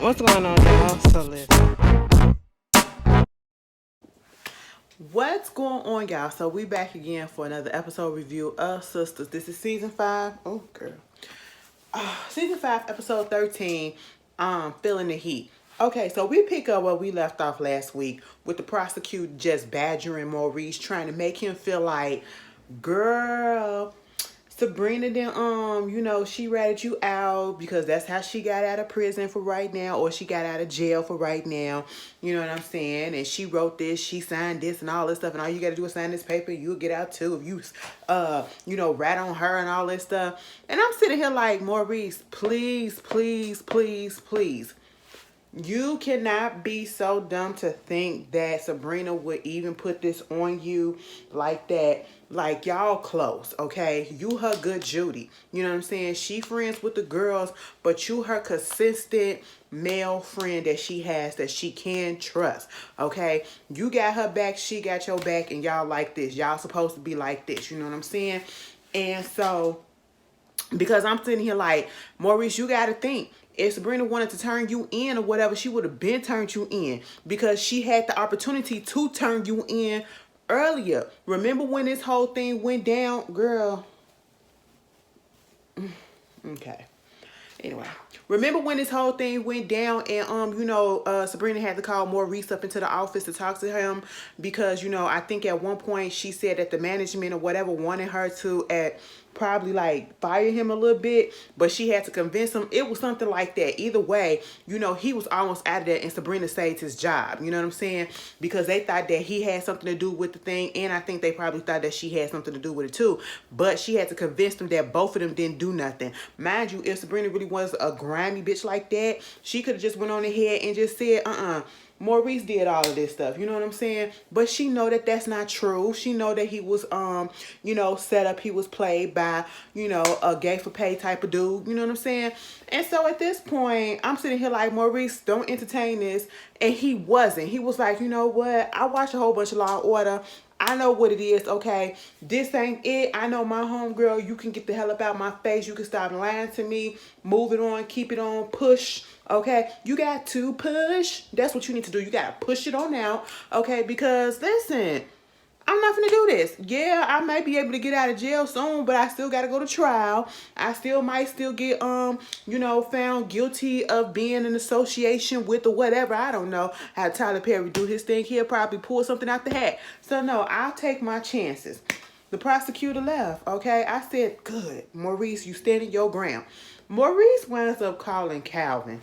What's going on, y'all? So listen. What's going on, y'all? So we back again for another episode review of Sistas. This is season 5. Oh, girl. Season 5, episode 13. Feeling the heat. Okay, so we pick up where we left off last week with the prosecutor just badgering Maurice, trying to make him feel like, girl, Sabrina then she ratted you out because that's how she got out of prison for right now, or she got out of jail for right now. You know what I'm saying? And she wrote this, she signed this and all this stuff, and all you gotta do is sign this paper, you'll get out too if you rat on her and all this stuff. And I'm sitting here like, Maurice, please, please, please, please. You cannot be so dumb to think that Sabrina would even put this on you like that. Like, y'all close, okay? You her good Judy. You know what I'm saying? She friends with the girls, but you her consistent male friend that she has that she can trust, okay? You got her back, she got your back, and y'all like this. Y'all supposed to be like this, you know what I'm saying? And so, because I'm sitting here like, Maurice, you got to think. If Sabrina wanted to turn you in or whatever, she would have been turned you in because she had the opportunity to turn you in earlier. Remember when this whole thing went down, girl? Okay. Anyway, remember when this whole thing went down and Sabrina had to call Maurice up into the office to talk to him because I think at one point she said that the management or whatever wanted her to probably like fire him a little bit, but she had to convince him. It was something like that. Either way, he was almost out of there and Sabrina saved his job. You know what I'm saying? Because they thought that he had something to do with the thing, and I think they probably thought that she had something to do with it too. But she had to convince them that both of them didn't do nothing. Mind you, if Sabrina really was a grimy bitch like that, she could have just went on ahead and just said, Maurice did all of this stuff, you know what I'm saying? But she know that that's not true. She know that he was, set up. He was played by, a gay for pay type of dude, you know what I'm saying? And so at this point, I'm sitting here like, Maurice, don't entertain this. And he wasn't. He was like, you know what? I watched a whole bunch of Law and Order. I know what it is, okay? This ain't it. I know my homegirl. You can get the hell up out my face. You can stop lying to me. Move it on. Keep it on. Push. Okay? You got to push. That's what you need to do. You got to push it on out. Okay? Because, listen, I'm not gonna do this. Yeah, I might be able to get out of jail soon, but I still gotta go to trial. I still might get found guilty of being in association with or whatever. I don't know how Tyler Perry do his thing. He'll probably pull something out the hat. So no, I'll take my chances. The prosecutor left. Okay, I said, good, Maurice, you standing your ground. Maurice winds up calling Calvin.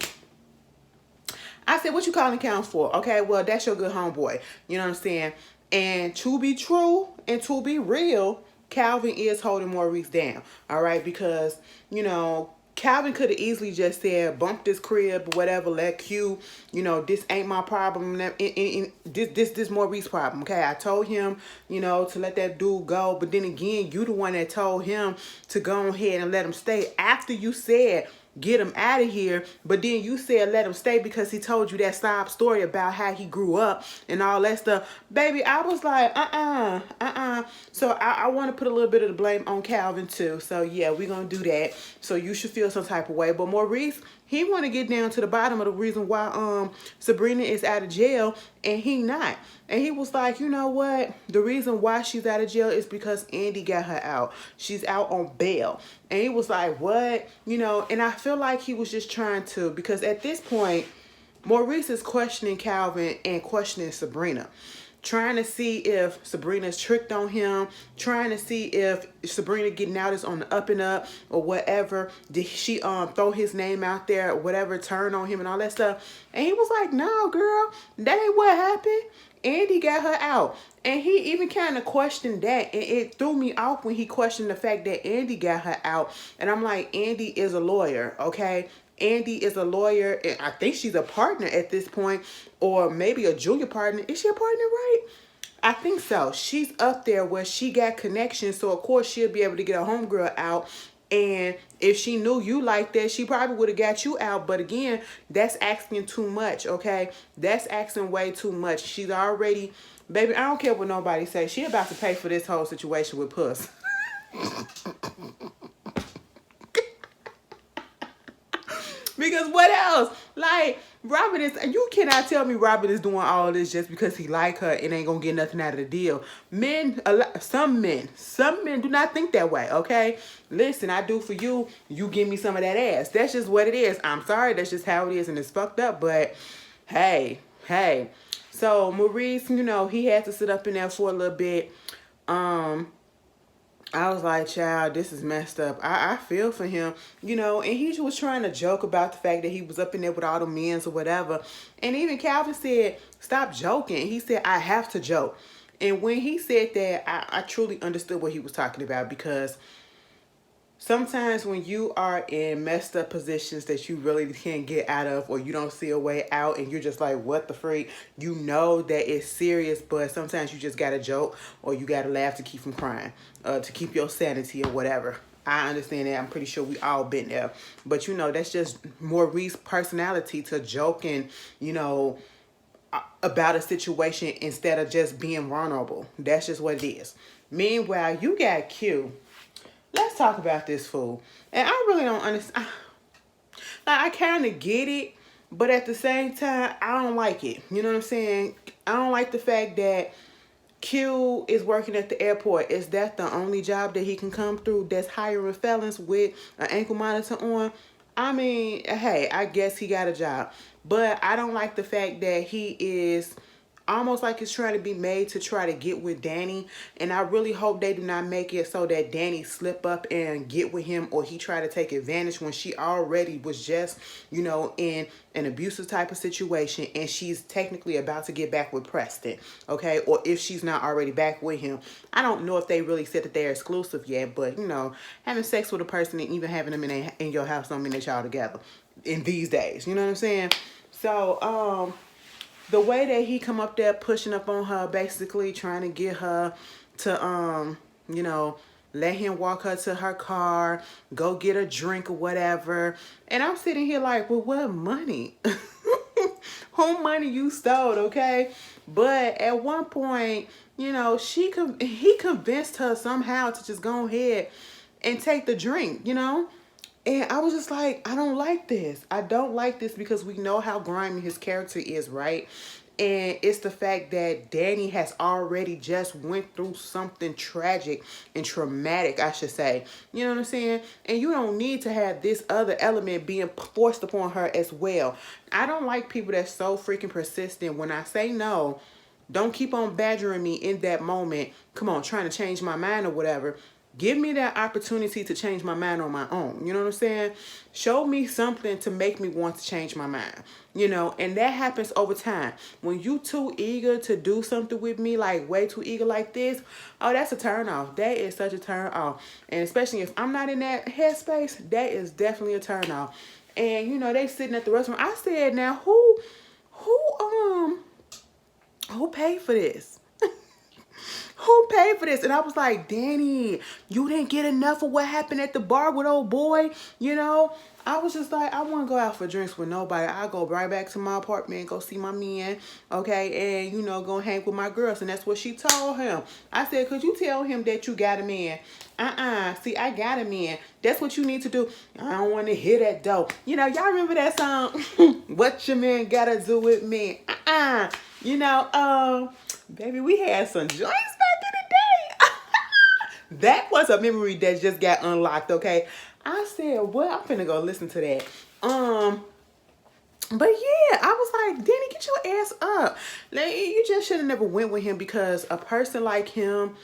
I said, what you calling Calvin for? Okay, well, that's your good homeboy. You know what I'm saying? And to be true and to be real, Calvin is holding Maurice down. All right, because, Calvin could have easily just said, bump this crib, whatever, let Q, this ain't my problem. This Maurice problem, okay? I told him, to let that dude go. But then again, you the one that told him to go ahead and let him stay after you said, get him out of here, but then you said let him stay because he told you that sob story about how he grew up and all that stuff. Baby, I was like, So I want to put a little bit of the blame on Calvin too. So yeah, we're going to do that. So you should feel some type of way. But Maurice, he want to get down to the bottom of the reason why Sabrina is out of jail and he not. And he was like, you know what? The reason why she's out of jail is because Andy got her out. She's out on bail. And he was like, what? And I feel like he was just trying to, because at this point, Maurice is questioning Calvin and questioning Sabrina. Trying to see if Sabrina's tricked on him, trying to see if Sabrina getting out is on the up and up or whatever. Did she throw his name out there or whatever, turn on him and all that stuff? And he was like, no, girl, that ain't what happened. Andy got her out. And he even kind of questioned that. And it threw me off when he questioned the fact that Andy got her out. And I'm like, Andy is a lawyer, okay? Andy is a lawyer, and I think she's a partner at this point, or maybe a junior partner. Is she a partner, right? I think so. She's up there where she got connections, so of course she'll be able to get a homegirl out. And if she knew you like that, she probably would have got you out. But again, that's asking too much, okay? That's asking way too much. She's already, baby, I don't care what nobody says. She about to pay for this whole situation with Puss. Because what else? Like, Robert is, you cannot tell me Robert is doing all this just because he like her and ain't gonna get nothing out of the deal. Men, some men do not think that way, okay? Listen, I do for you, you give me some of that ass. That's just what it is. I'm sorry, that's just how it is, and it's fucked up, but hey. So Maurice, he had to sit up in there for a little bit. I was like, child, this is messed up. I feel for him, and he was trying to joke about the fact that he was up in there with all the men's or whatever. And even Calvin said, stop joking. He said, I have to joke. And when he said that, I truly understood what he was talking about, because sometimes when you are in messed up positions that you really can't get out of, or you don't see a way out, and you're just like, what the freak? You know that it's serious, but sometimes you just gotta joke, or you gotta laugh to keep from crying, to keep your sanity or whatever. I understand that. I'm pretty sure we all been there. But that's just Maurice's personality, to joke and, about a situation instead of just being vulnerable. That's just what it is. Meanwhile, you got Q. Let's talk about this fool. And I really don't understand. Like, I kind of get it, but at the same time, I don't like it. You know what I'm saying? I don't like the fact that Q is working at the airport. Is that the only job that he can come through that's hiring felons with an ankle monitor on? I mean, hey, I guess he got a job. But I don't like the fact that he is almost like it's trying to be made to try to get with Danni. And I really hope they do not make it so that Danni slip up and get with him, or he try to take advantage when she already was just, in an abusive type of situation, and she's technically about to get back with Preston, okay? Or if she's not already back with him. I don't know if they really said that they're exclusive yet, but, having sex with a person and even having them in your house don't mean that y'all together in these days. You know what I'm saying? So, the way that he come up there pushing up on her, basically trying to get her to, let him walk her to her car, go get a drink or whatever. And I'm sitting here like, well, what money? Who money you stole, okay? But at one point, he convinced her somehow to just go ahead and take the drink, And I was just like, I don't like this. I don't like this, because we know how grimy his character is, right? And it's the fact that Danni has already just went through something tragic and traumatic, I should say. You know what I'm saying? And you don't need to have this other element being forced upon her as well. I don't like people that's so freaking persistent. When I say no, don't keep on badgering me in that moment. Come on, trying to change my mind or whatever. Give me that opportunity to change my mind on my own. You know what I'm saying? Show me something to make me want to change my mind. And that happens over time. When you too eager to do something with me, like way too eager like this, oh, that's a turn off. That is such a turn off. And especially if I'm not in that headspace, that is definitely a turn off. And, they sitting at the restaurant. I said, now, who paid for this? Who paid for this? And I was like, Danni, you didn't get enough of what happened at the bar with old boy, I was just like, I wouldn't go out for drinks with nobody. I go right back to my apartment, go see my man, okay, and, go hang with my girls. And that's what she told him. I said, could you tell him that you got a man? See, I got a man. That's what you need to do. I don't want to hear that though. Y'all remember that song? What your man gotta do with me? Baby, we had some joints back in the day. That was a memory that just got unlocked, okay? I said, well, I'm finna go listen to that. But yeah, I was like, Danni, get your ass up. Like, you just should have never went with him, because a person like him,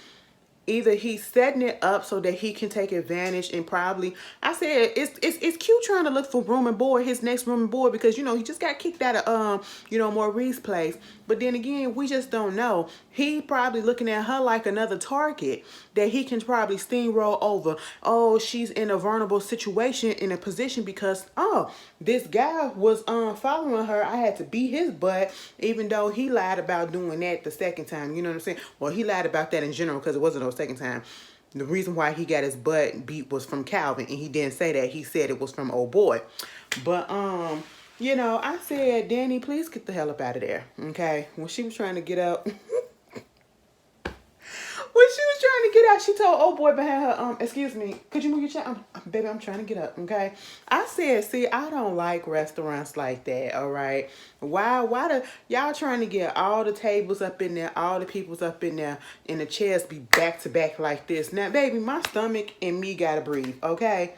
either he's setting it up so that he can take advantage, and probably, I said, it's cute trying to look for room and board, his next room and board, because, he just got kicked out of, Maurice's place. But then again, we just don't know. He probably looking at her like another target that he can probably steamroll over. Oh, she's in a vulnerable situation, in a position, because, oh, this guy was following her. I had to beat his butt, even though he lied about doing that the second time. You know what I'm saying? Well, he lied about that in general, because it wasn't no second time. The reason why he got his butt beat was from Calvin, and he didn't say that. He said it was from old boy. But, I said, Danni, please get the hell up out of there, okay? When she was trying to get up, she told old boy behind her, excuse me, could you move your chair? I'm baby, I'm trying to get up, okay? I said, see, I don't like restaurants like that, all right? Why the, y'all trying to get all the tables up in there, all the people's up in there, and the chairs be back to back like this? Now, baby, my stomach and me gotta breathe, okay?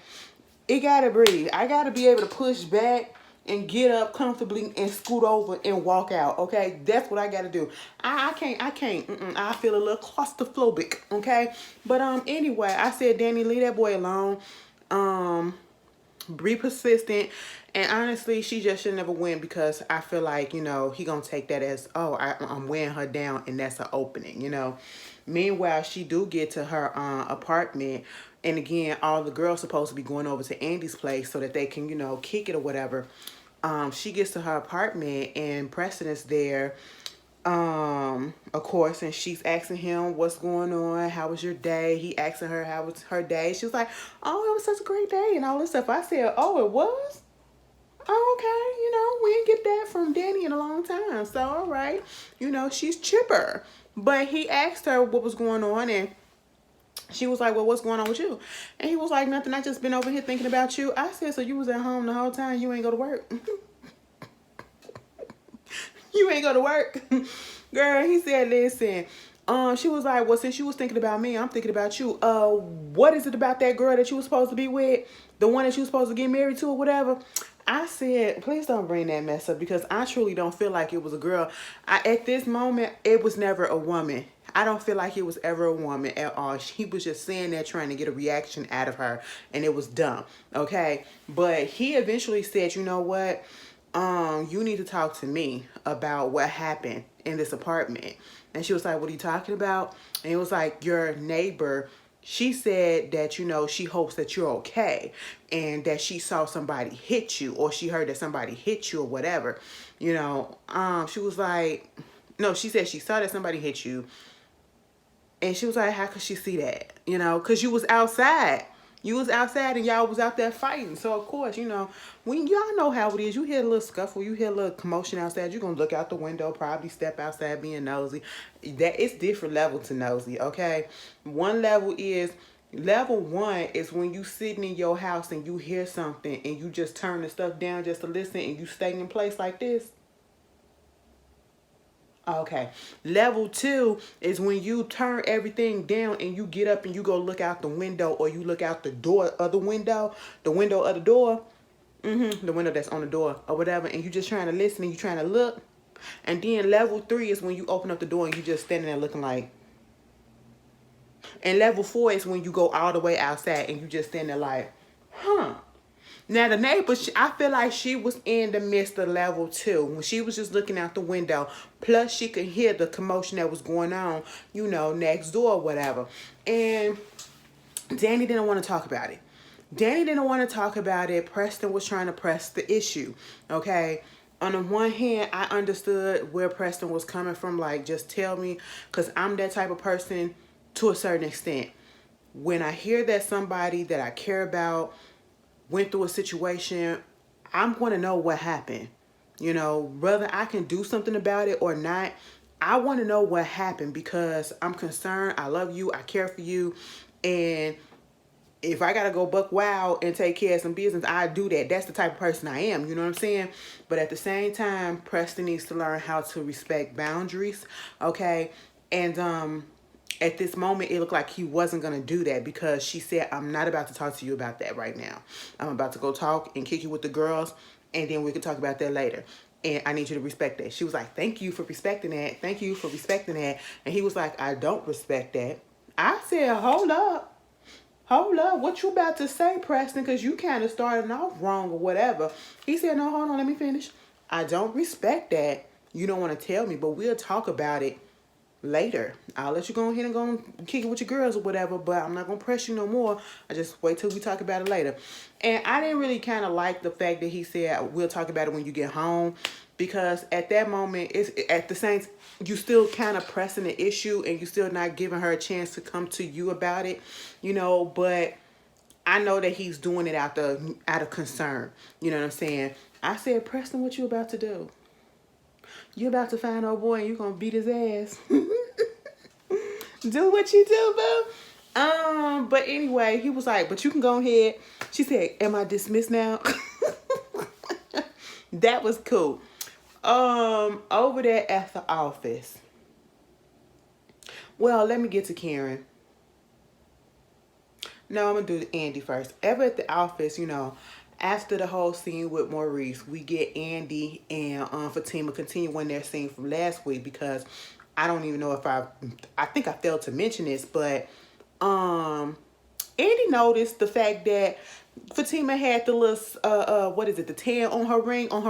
It gotta breathe. I gotta be able to push back and get up comfortably and scoot over and walk out, okay? That's what I gotta do. I can't, I feel a little claustrophobic, okay? But anyway, I said, Danny, leave that boy alone. Be persistent. And honestly, she just should never win, because I feel like, you know, he gonna take that as, oh, I'm wearing her down, and that's an opening, you know. Meanwhile, she do get to her apartment, and again, all the girls supposed to be going over to Andy's place so that they can, you know, kick it or whatever. She gets to her apartment, and Preston is there, of course, and she's asking him what's going on, how was your day. He asking her how was her day. She was like, oh, it was such a great day and all this stuff. I said, oh, it was? Oh, okay, you know, we didn't get that from Danny in a long time, so all right, you know, she's chipper. But he asked her what was going on, and she was like, well, what's going on with you? And he was like, nothing, I just been over here thinking about you. I said, so you was at home the whole time, you ain't go to work? You ain't go to work? Girl, he said, listen, she was like, well, since you was thinking about me, I'm thinking about you. What is it about that girl that you was supposed to be with? The one that you was supposed to get married to or whatever? I said, please don't bring that mess up, because I truly don't feel like it was a girl. At this moment, it was never a woman. I don't feel like it was ever a woman at all. He was just saying that trying to get a reaction out of her, and it was dumb, okay? But he eventually said, you know what? You need to talk to me about what happened in this apartment. And she was like, what are you talking about? And it was like, your neighbor, she said that, you know, she hopes that you're okay, and that she saw somebody hit you, or she heard that somebody hit you or whatever, you know. She was like, no, she said she saw that somebody hit you, and she was like, how could she see that? You know, because you was outside. You was outside and y'all was out there fighting. So, of course, you know, when y'all know how it is, you hear a little scuffle, you hear a little commotion outside, you're going to look out the window, probably step outside being nosy. That it's different level to nosy, okay? Level one is when you sitting in your house and you hear something and you just turn the stuff down just to listen, and you stay in place like this. Okay. Level two is when you turn everything down and you get up and you go look out the window, or you look out the door of the window of the door, the window that's on the door or whatever, and you just trying to listen and you trying to look. And then level three is when you open up the door and you just standing there looking like. And level four is when you go all the way outside and you just stand there like, huh. Now, the neighbor, I feel like she was in the midst of level two when she was just looking out the window. Plus, she could hear the commotion that was going on, you know, next door or whatever. And Danny didn't want to talk about it. Danny didn't want to talk about it. Preston was trying to press the issue, okay? On the one hand, I understood where Preston was coming from. Like, just tell me, because I'm that type of person to a certain extent. When I hear that somebody that I care about went through a situation, I'm going to know what happened. You know, whether I can do something about it or not, I want to know what happened, because I'm concerned. I love you. I care for you. And if I got to go buck wild and take care of some business, I do that. That's the type of person I am. You know what I'm saying? But at the same time, Preston needs to learn how to respect boundaries. Okay. And, at this moment, it looked like he wasn't going to do that, because she said, I'm not about to talk to you about that right now. I'm about to go talk and kick you with the girls, and then we can talk about that later. And I need you to respect that. She was like, thank you for respecting that. Thank you for respecting that. And he was like, I don't respect that. I said, hold up. Hold up. What you about to say, Preston? Because you kind of started off wrong or whatever. He said, no, hold on. Let me finish. I don't respect that. You don't want to tell me, but we'll talk about it later. I'll let you go ahead and go and kick it with your girls or whatever, but I'm not going to press you no more. I just wait till we talk about it later. And I didn't really kind of like the fact that he said, we'll talk about it when you get home, because at that moment, it's at the same, you still kind of pressing the issue and you still not giving her a chance to come to you about it, you know. But I know that he's doing it out of concern. You know what I'm saying? I said, Preston, what you about to do? You about to find old boy and you gonna beat his ass. Do what you do, boo. But anyway, he was like, but you can go ahead She said, am I dismissed now? That was cool. Over there at the office. Well, let me get to Karen. No, I'm gonna do Andy first. Ever at the office, after the whole scene with Maurice, we get Andy and Fatima continuing their scene from last week, because I don't even know if I think I failed to mention this, but Andy noticed the fact that Fatima had the little what is it, the tan on her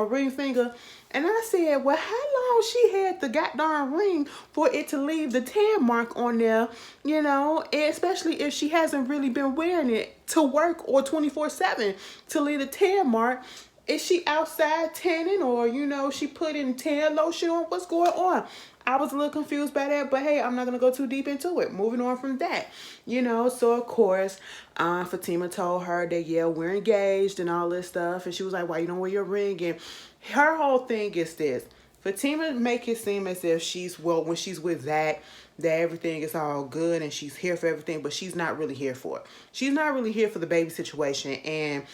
ring finger. And I said, well, how long she had the goddamn ring for it to leave the tan mark on there, especially if she hasn't really been wearing it to work or 24/7 to leave the tan mark. Is she outside tanning, or, she putting tan lotion on? What's going on? I was a little confused by that, but hey, I'm not going to go too deep into it. Moving on from that, so of course, Fatima told her that, yeah, we're engaged and all this stuff. And she was like, why you don't wear your ring? And her whole thing is this. Fatima make it seem as if when she's with Zack, that everything is all good and she's here for everything, but she's not really here for it. She's not really here for the baby situation, and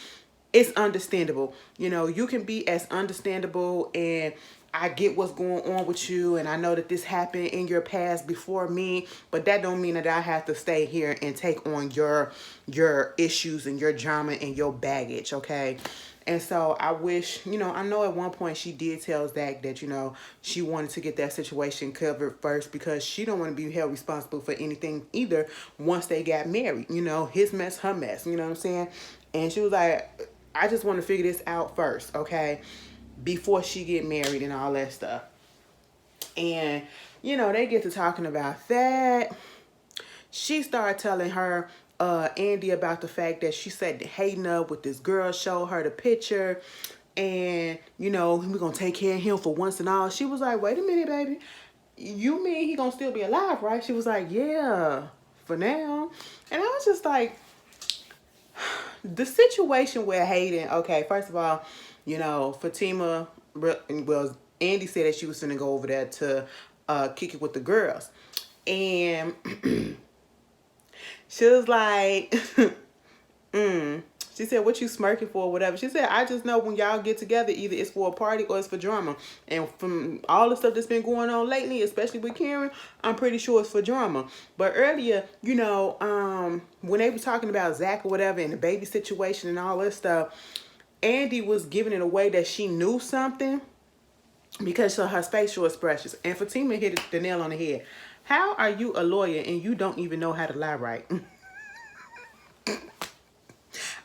it's understandable. You can be as understandable, and I get what's going on with you, and I know that this happened in your past before me, but that don't mean that I have to stay here and take on your issues and your drama and your baggage, okay? And so I wish, I know at one point she did tell Zack that, she wanted to get that situation covered first, because she don't want to be held responsible for anything either once they got married. His mess, her mess, you know what I'm saying? And she was like, I just want to figure this out first, okay, before she get married and all that stuff. And, they get to talking about that. She started telling her, Andy, about the fact that she said hating up with this girl, showed her the picture, and, we're going to take care of him for once and all. She was like, wait a minute, baby. You mean he going to still be alive, right? She was like, yeah, for now. And I was just like, the situation with Hayden, okay, first of all, Fatima, well, Andy said that she was going to go over there to kick it with the girls. And she was like, she said, what you smirking for, whatever. She said, I just know when y'all get together, either it's for a party or it's for drama. And from all the stuff that's been going on lately, especially with Karen, I'm pretty sure it's for drama. But earlier, when they were talking about Zack or whatever and the baby situation and all this stuff, Andy was giving it away that she knew something because of her facial expressions. And Fatima hit the nail on the head. How are you a lawyer and you don't even know how to lie right?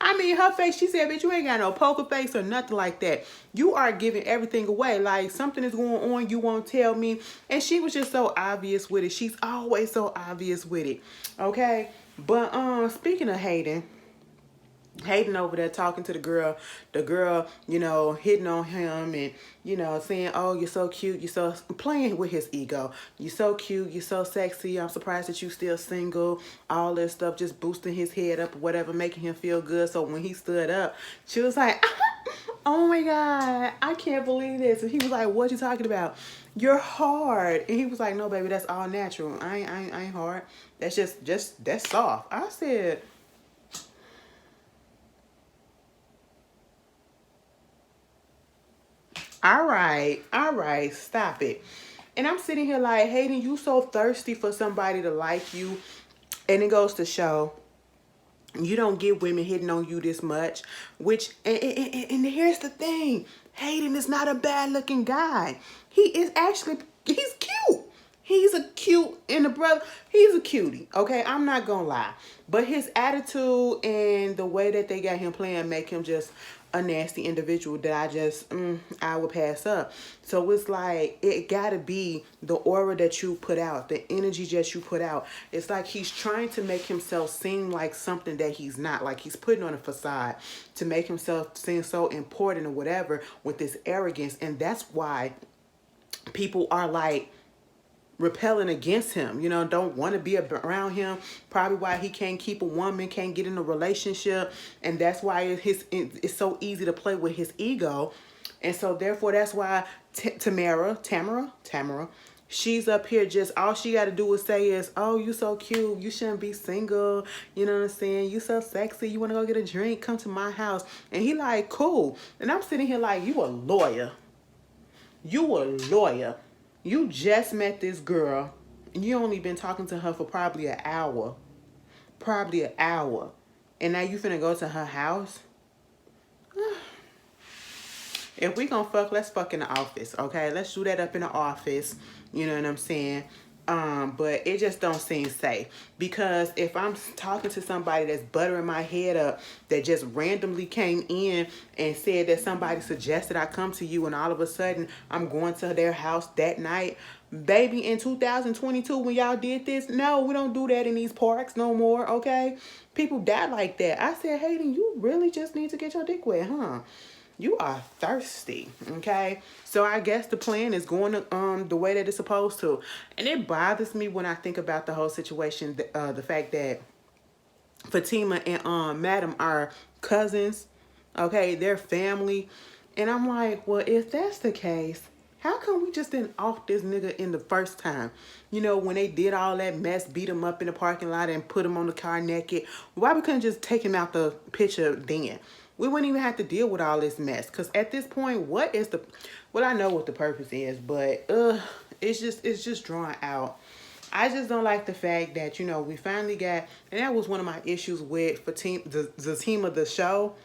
I mean, her face, she said, bitch, you ain't got no poker face or nothing like that. You are giving everything away. Like, something is going on, you won't tell me. And she was just so obvious with it. She's always so obvious with it. Okay? But, speaking of Hayden over there talking to the girl, hitting on him and, saying, oh, you're so cute, you're so, playing with his ego. You're so cute, you're so sexy, I'm surprised that you still single, all this stuff, just boosting his head up or whatever, making him feel good. So when he stood up, she was like, oh my God, I can't believe this. And he was like, what you talking about? You're hard. And he was like, no, baby, that's all natural. I ain't hard. That's that's soft. I said, all right, stop it. And I'm sitting here like, Hayden, you so thirsty for somebody to like you. And it goes to show, you don't get women hitting on you this much. Which, and here's the thing. Hayden is not a bad looking guy. He is actually, he's cute. He's a cute, and the brother, he's a cutie. Okay, I'm not gonna lie. But his attitude and the way that they got him playing make him just a nasty individual that I would pass up. So it's like, it gotta be the aura that you put out, the energy that you put out. It's like he's trying to make himself seem like something that he's not. Like he's putting on a facade to make himself seem so important or whatever with this arrogance. And that's why people are like repelling against him, don't want to be around him. Probably why he can't keep a woman, can't get in a relationship. And that's why it's so easy to play with his ego. And so therefore, that's why Tamara, She's up here just, all she got to do is say is, oh, you so cute. You shouldn't be single. You know what I'm saying? You so sexy. You want to go get a drink? Come to my house. And he like, cool. And I'm sitting here like, you a lawyer. You a lawyer. You just met this girl. And you only been talking to her for probably an hour. Probably an hour. And now you finna go to her house? If we gonna fuck, let's fuck in the office, okay? Let's do that up in the office. You know what I'm saying? But it just don't seem safe. Because if I'm talking to somebody that's buttering my head up, that just randomly came in and said that somebody suggested I come to you, and all of a sudden I'm going to their house that night. Baby, in 2022 when y'all did this, no, we don't do that in these parks no more, okay? People die like that. I said, Hayden, you really just need to get your dick wet, huh? You are thirsty, okay? So I guess the plan is going the way that it's supposed to. And it bothers me when I think about the whole situation, the fact that Fatima and Madam are cousins, okay? They're family. And I'm like, well, if that's the case, how come we just didn't off this nigga in the first time? You know, when they did all that mess, beat him up in the parking lot and put him on the car naked. Why we couldn't just take him out the picture then? We wouldn't even have to deal with all this mess. Because at this point, what is the... Well, I know what the purpose is, but it's just drawn out. I just don't like the fact that, you know, we finally got... And that was one of my issues with Fatima, the team of the show.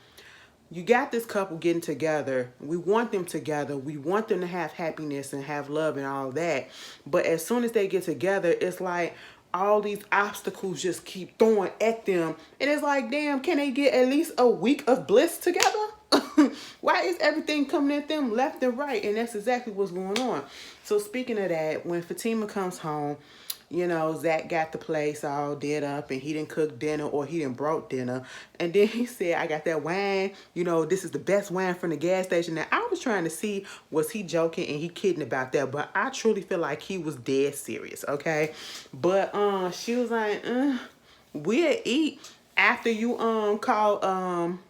You got this couple getting together. We want them together. We want them to have happiness and have love and all that. But as soon as they get together, it's like all these obstacles just keep throwing at them. And it's like, damn, can they get at least a week of bliss together? Why is everything coming at them left and right? And that's exactly what's going on. So speaking of that, when Fatima comes home, you know, Zack got the place all did up and he didn't cook dinner, or he didn't brought dinner. And then he said, I got that wine. You know, this is the best wine from the gas station. Now, I was trying to see, was he joking and he kidding about that? But I truly feel like he was dead serious, okay? But she was like, we'll eat after you call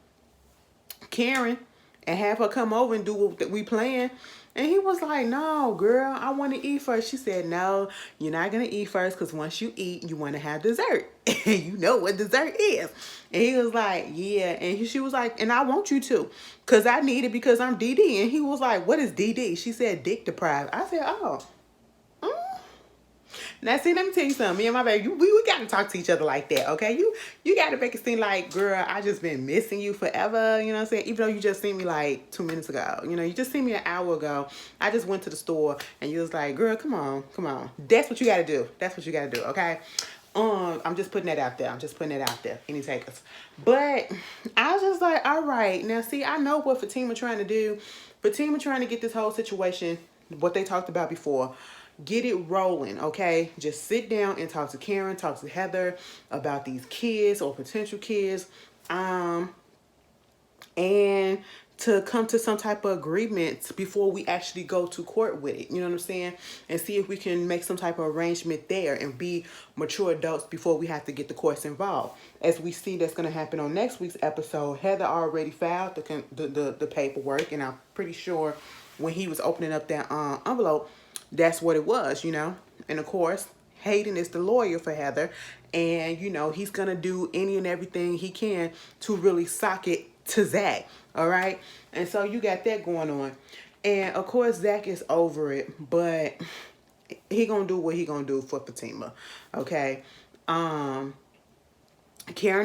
Karen and have her come over and do what we plan. And he was like, no, girl, I want to eat first. She said, no, you're not going to eat first, because once you eat, you want to have dessert. And you know what dessert is. And he was like, yeah. And she was like, and I want you to, because I need it because I'm DD. And he was like, what is DD? She said, dick deprived. I said, oh. Now, see, let me tell you something. Me and my baby, we got to talk to each other like that, okay? You got to make it seem like, girl, I just been missing you forever, you know what I'm saying? Even though you just seen me like 2 minutes ago. You know, you just seen me an hour ago. I just went to the store and you was like, girl, come on, come on. That's what you got to do. That's what you got to do, okay? I'm just putting that out there. I'm just putting it out there. Any takers. But I was just like, all right. Now, see, I know what Fatima trying to do. Fatima trying to get this whole situation, what they talked about before, get it rolling, okay? Just sit down and talk to Karen, talk to Heather about these kids or potential kids, and to come to some type of agreement before we actually go to court with it. You know what I'm saying? And see if we can make some type of arrangement there and be mature adults before we have to get the courts involved. As we see, that's going to happen on next week's episode. Heather already filed the paperwork, and I'm pretty sure when he was opening up that envelope, that's what it was, you know. And of course, Hayden is the lawyer for Heather, and you know he's gonna do any and everything he can to really sock it to Zack. All right, and so you got that going on, and of course Zack is over it, but he gonna do what he gonna do for Fatima. Okay, Karen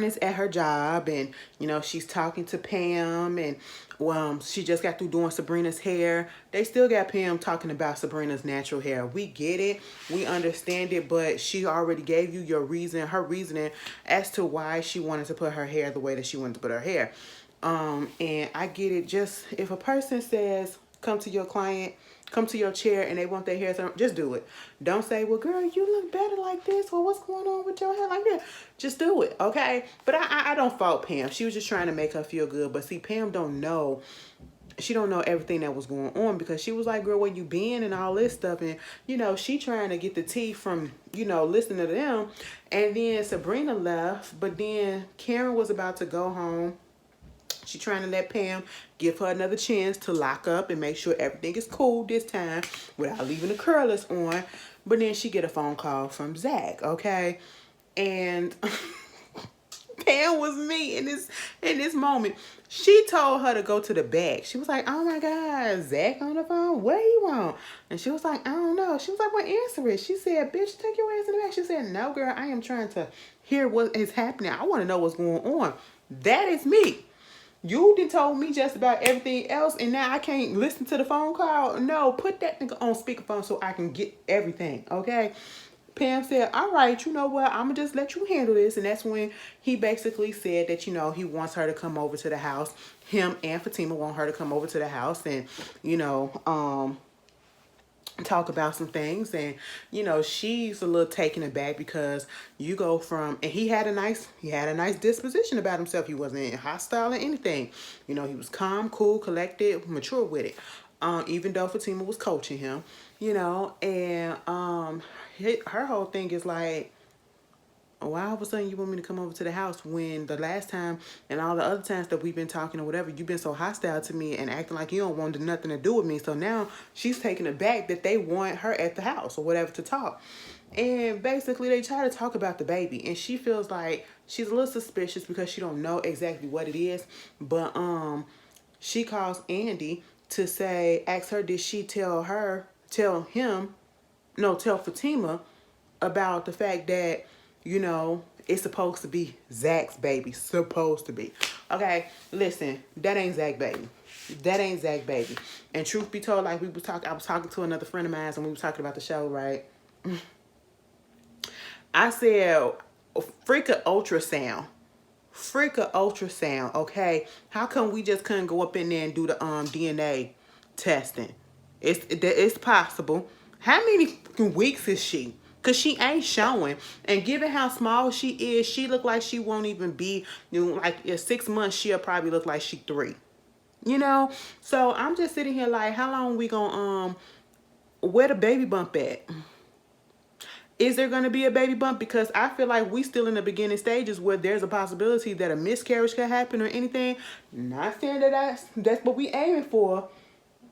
is at her job, and you know she's talking to Pam, and she just got through doing Sabrina's hair. They still got Pam talking about Sabrina's natural hair. We get it, we understand it, but she already gave you your reason, her reasoning as to why she wanted to put her hair the way that she wanted to put her hair. And I get it. Just if a person says, come to your client, come to your chair, and they want their hair, just do it. Don't say, well, girl, you look better like this, or what's going on with your hair like that. Just do it, okay? But I don't fault Pam. She was just trying to make her feel good. But see, Pam don't know. She don't know everything that was going on, because she was like, girl, where you been and all this stuff. And, you know, she trying to get the tea from, you know, listening to them. And then Sabrina left, but then Karen was about to go home. She trying to let Pam give her another chance to lock up and make sure everything is cool this time without leaving the curlers on. But then she get a phone call from Zack, okay? And Pam was me in this moment. She told her to go to the back. She was like, oh my God, Zack on the phone? What you want? And she was like, I don't know. She was like, well, answer it. She said, bitch, take your ass in the back. She said, no, girl, I am trying to hear what is happening. I want to know what's going on. That is me. You done told me just about everything else, and now I can't listen to the phone call. No, put that nigga on speakerphone so I can get everything, okay? Pam said, all right, you know what? I'm going to just let you handle this. And that's when he basically said that, you know, he wants her to come over to the house. Him and Fatima want her to come over to the house and, you know, talk about some things. And, you know, she's a little taken aback because you go from, and he had a nice disposition about himself. He wasn't hostile or anything. You know, he was calm, cool, collected, mature with it. Even though Fatima was coaching him, you know, and her whole thing is like, why all of a sudden you want me to come over to the house when the last time and all the other times that we've been talking or whatever, you've been so hostile to me and acting like you don't want nothing to do with me. So now she's taking it back that they want her at the house or whatever to talk. And basically they try to talk about the baby, and she feels like she's a little suspicious because she don't know exactly what it is. But she calls Andy to say, ask her, did she tell Fatima about the fact that, you know, it's supposed to be Zack's baby. Supposed to be. Okay, listen, that ain't Zack baby. That ain't Zack baby. And truth be told, like I was talking to another friend of mine and we were talking about the show, right? I said, freak a ultrasound. Okay? How come we just couldn't go up in there and do the DNA testing? It's possible. How many weeks is she? Because she ain't showing. And given how small she is, she look like she won't even be, you know, like in 6 months, she'll probably look like she 3. You know? So I'm just sitting here like, how long we gonna, where the baby bump at? Is there going to be a baby bump? Because I feel like we still in the beginning stages where there's a possibility that a miscarriage could happen or anything. Not saying that that's what we aiming for,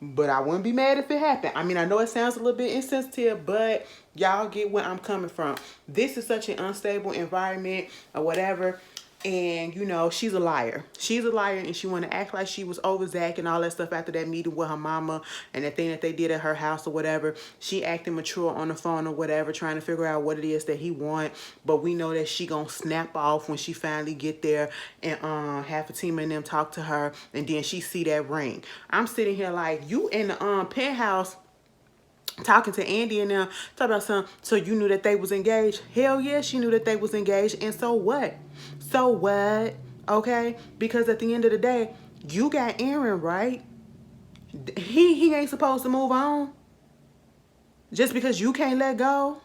but I wouldn't be mad if it happened. I mean, I know it sounds a little bit insensitive, but y'all get where I'm coming from. This is such an unstable environment or whatever. And, you know, she's a liar. She's a liar, and she want to act like she was over Zack and all that stuff after that meeting with her mama and that thing that they did at her house or whatever. She acting mature on the phone or whatever, trying to figure out what it is that he want. But we know that she gonna snap off when she finally get there and have Fatima and them talk to her, and then she see that ring. I'm sitting here like, you in the penthouse talking to Andy and them, talking about something, so you knew that they was engaged? Hell yeah, she knew that they was engaged, and so what? So what? Okay? Because at the end of the day, you got Aaron, right? He ain't supposed to move on just because you can't let go.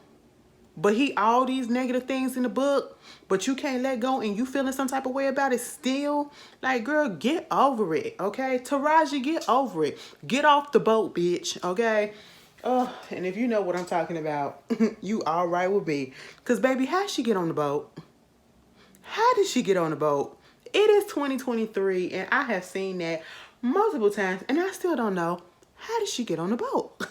But he all these negative things in the book, but you can't let go and you feeling some type of way about it still. Like, girl, get over it, okay? Taraji, get over it. Get off the boat, bitch, okay? Oh, and if you know what I'm talking about, you all right with me. Because, baby, how'd she get on the boat? How did she get on the boat? It is 2023, and I have seen that multiple times, and I still don't know. How did she get on the boat?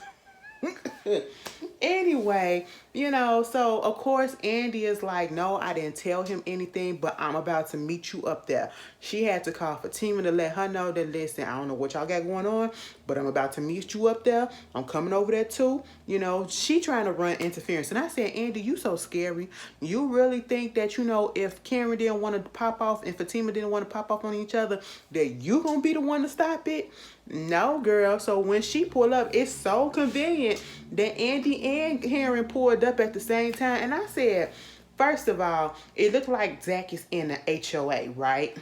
Anyway, you know, so of course Andy is like, no, I didn't tell him anything, but I'm about to meet you up there. She had to call Fatima to let her know that, listen, I don't know what y'all got going on, but I'm about to meet you up there. I'm coming over there too. You know, she trying to run interference. And I said, Andy, you so scary. You really think that, you know, if Karen didn't want to pop off and Fatima didn't want to pop off on each other, that you gonna be the one to stop it? No, girl. So when she pulled up, it's so convenient that Andy and Karen pulled up at the same time. And I said, first of all, it looked like Zack is in the HOA, right?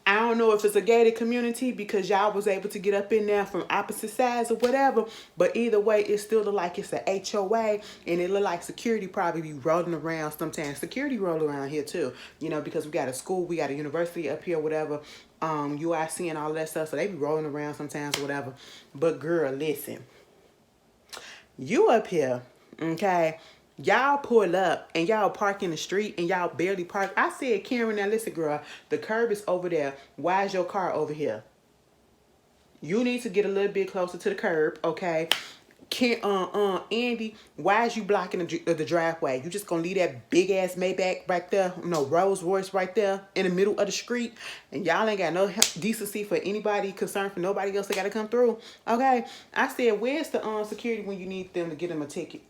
I don't know if it's a gated community because y'all was able to get up in there from opposite sides or whatever. But either way, it still look like it's a HOA. And it look like security probably be rolling around sometimes. Security roll around here too. You know, because we got a school, we got a university up here, whatever. UIC and all that stuff. So they be rolling around sometimes or whatever. But girl, listen. You up here, okay? Y'all pull up and y'all park in the street and y'all barely park. I said, Karen, now listen, girl, the curb is over there. Why is your car over here? You need to get a little bit closer to the curb, okay? Andy, why is you blocking the driveway? You just gonna leave that big ass Maybach right there, no Rolls Royce right there in the middle of the street, and y'all ain't got no decency for anybody concerned for nobody else that gotta come through, okay? I said, where's the security when you need them to get them a ticket?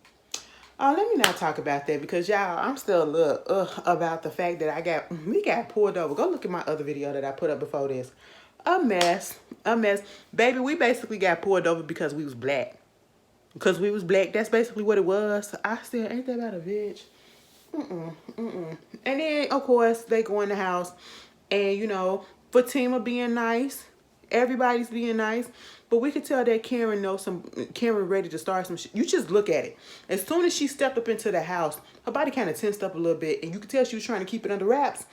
Oh, let me not talk about that because y'all, I'm still a little about the fact that we got pulled over. Go look at my other video that I put up before this. A mess, baby. We basically got pulled over because we was black. Because we was black, that's basically what it was. I said, ain't that about a bitch? And then, of course, they go in the house. And, you know, Fatima being nice. Everybody's being nice. But we could tell that Karen ready to start some shit. You just look at it. As soon as she stepped up into the house, her body kind of tensed up a little bit. And you could tell she was trying to keep it under wraps.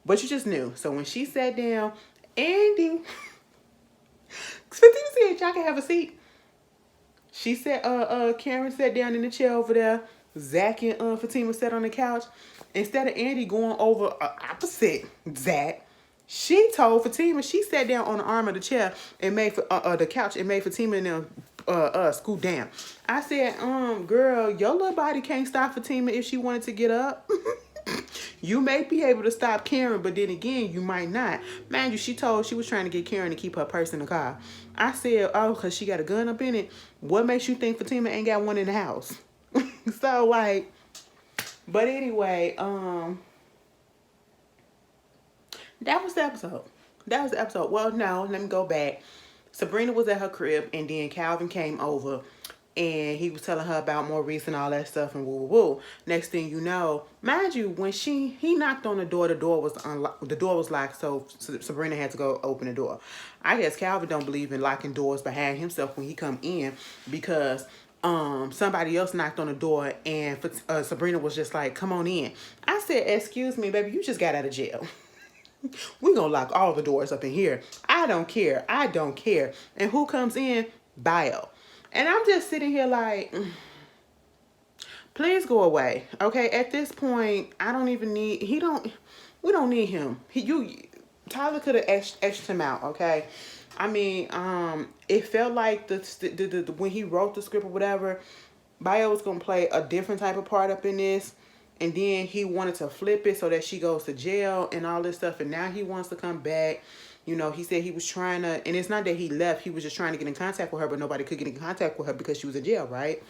But you just knew. So when she sat down, Andy, Fatima said, y'all can have a seat. She said, Karen sat down in the chair over there. Zack and Fatima sat on the couch. Instead of Andy going over opposite Zack, she told Fatima, she sat down on the arm of the chair and made the couch and made Fatima and them scoot down. I said, girl, your little body can't stop Fatima if she wanted to get up. You may be able to stop Karen, but then again, you might not. Mind you, she was trying to get Karen to keep her purse in the car. I said, oh, because she got a gun up in it. What makes you think Fatima ain't got one in the house? So, like, but anyway, that was the episode. That was the episode. Well, no, let me go back. Sabrina was at her crib, and then Calvin came over. And he was telling her about Maurice and all that stuff and woo woo woo. Next thing you know, mind you, when he knocked on the door was unlocked. The door was locked, so Sabrina had to go open the door. I guess Calvin don't believe in locking doors behind himself when he come in because somebody else knocked on the door and Sabrina was just like, come on in. I said, excuse me, baby, you just got out of jail. We're gonna lock all the doors up in here. I don't care. I don't care. And who comes in? Bio. And I'm just sitting here like, please go away. Okay, at this point, I don't even need, we don't need him. Tyler could have etched him out, okay? I mean, it felt like when he wrote the script or whatever, Bio was going to play a different type of part up in this. And then he wanted to flip it so that she goes to jail and all this stuff. And now he wants to come back. You know, he said he was trying to, and it's not that he left. He was just trying to get in contact with her, but nobody could get in contact with her because she was in jail, right?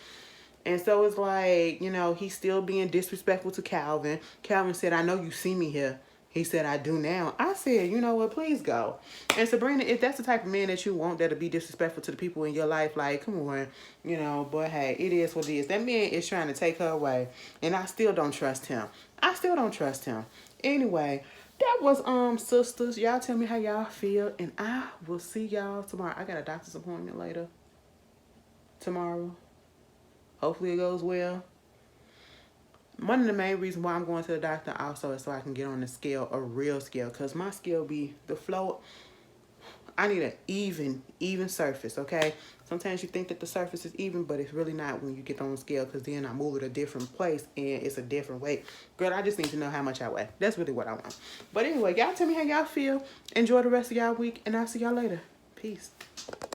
And so it's like, you know, he's still being disrespectful to Calvin. Calvin said, I know you see me here. He said, I do now. I said, you know what, please go. And Sabrina, if that's the type of man that you want that'll be disrespectful to the people in your life, like, come on, you know, but hey, it is what it is. That man is trying to take her away. And I still don't trust him. I still don't trust him. Anyway, that was Sisters. Y'all tell me how y'all feel. And I will see y'all tomorrow. I got a doctor's appointment later. Tomorrow. Hopefully it goes well. One of the main reasons why I'm going to the doctor also is so I can get on the scale, a real scale. Because my scale be, the flow, I need an even surface, okay? Sometimes you think that the surface is even, but it's really not when you get on the scale. Because then I move it a different place and it's a different weight. Girl, I just need to know how much I weigh. That's really what I want. But anyway, y'all tell me how y'all feel. Enjoy the rest of y'all week. And I'll see y'all later. Peace.